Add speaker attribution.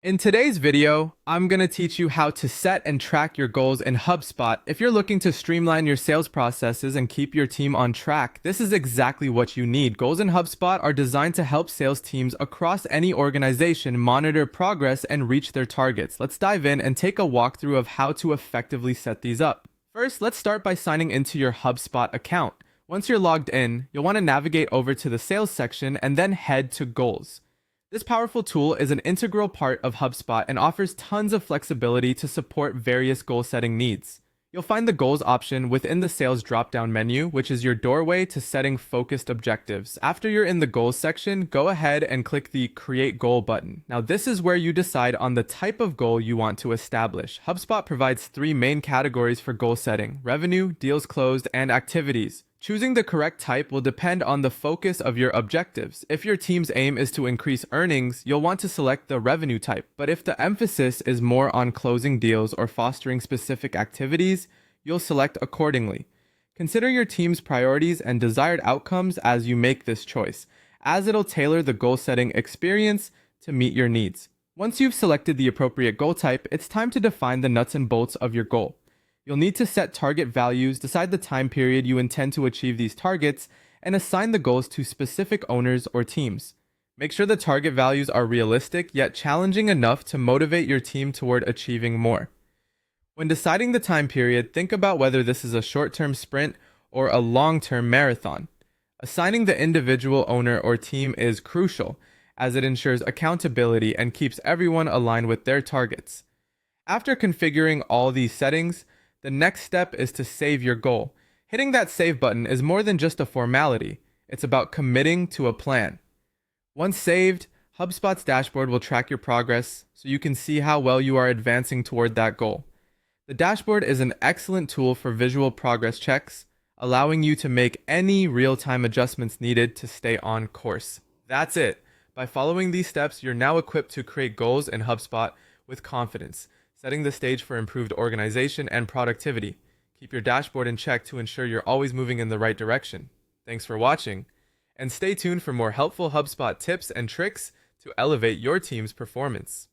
Speaker 1: In today's video, I'm going to teach you how to set and track your goals in HubSpot. If you're looking to streamline your sales processes and keep your team on track, this is exactly what you need. Goals in HubSpot are designed to help sales teams across any organization monitor progress and reach their targets. Let's dive in and take a walkthrough of how to effectively set these up. First, let's start by signing into your HubSpot account. Once you're logged in, you'll want to navigate over to the sales section and then head to goals. This powerful tool is an integral part of HubSpot and offers tons of flexibility to support various goal-setting needs. You'll find the goals option within the sales drop-down menu, which is your doorway to setting focused objectives. After you're in the goals section, go ahead and click the Create Goal button. Now, this is where you decide on the type of goal you want to establish. HubSpot provides three main categories for goal setting: revenue, deals closed, and activities. Choosing the correct type will depend on the focus of your objectives. If your team's aim is to increase earnings, you'll want to select the revenue type. But if the emphasis is more on closing deals or fostering specific activities, you'll select accordingly. Consider your team's priorities and desired outcomes as you make this choice, as it'll tailor the goal-setting experience to meet your needs. Once you've selected the appropriate goal type, it's time to define the nuts and bolts of your goal. You'll need to set target values, decide the time period you intend to achieve these targets, and assign the goals to specific owners or teams. Make sure the target values are realistic yet challenging enough to motivate your team toward achieving more. When deciding the time period, think about whether this is a short-term sprint or a long-term marathon. Assigning the individual owner or team is crucial, as it ensures accountability and keeps everyone aligned with their targets. After configuring all these settings, the next step is to save your goal. Hitting that save button is more than just a formality. It's about committing to a plan. Once saved, HubSpot's dashboard will track your progress so you can see how well you are advancing toward that goal. The dashboard is an excellent tool for visual progress checks, allowing you to make any real-time adjustments needed to stay on course. That's it. By following these steps, you're now equipped to create goals in HubSpot with confidence, setting the stage for improved organization and productivity. Keep your dashboard in check to ensure you're always moving in the right direction. Thanks for watching, and stay tuned for more helpful HubSpot tips and tricks to elevate your team's performance.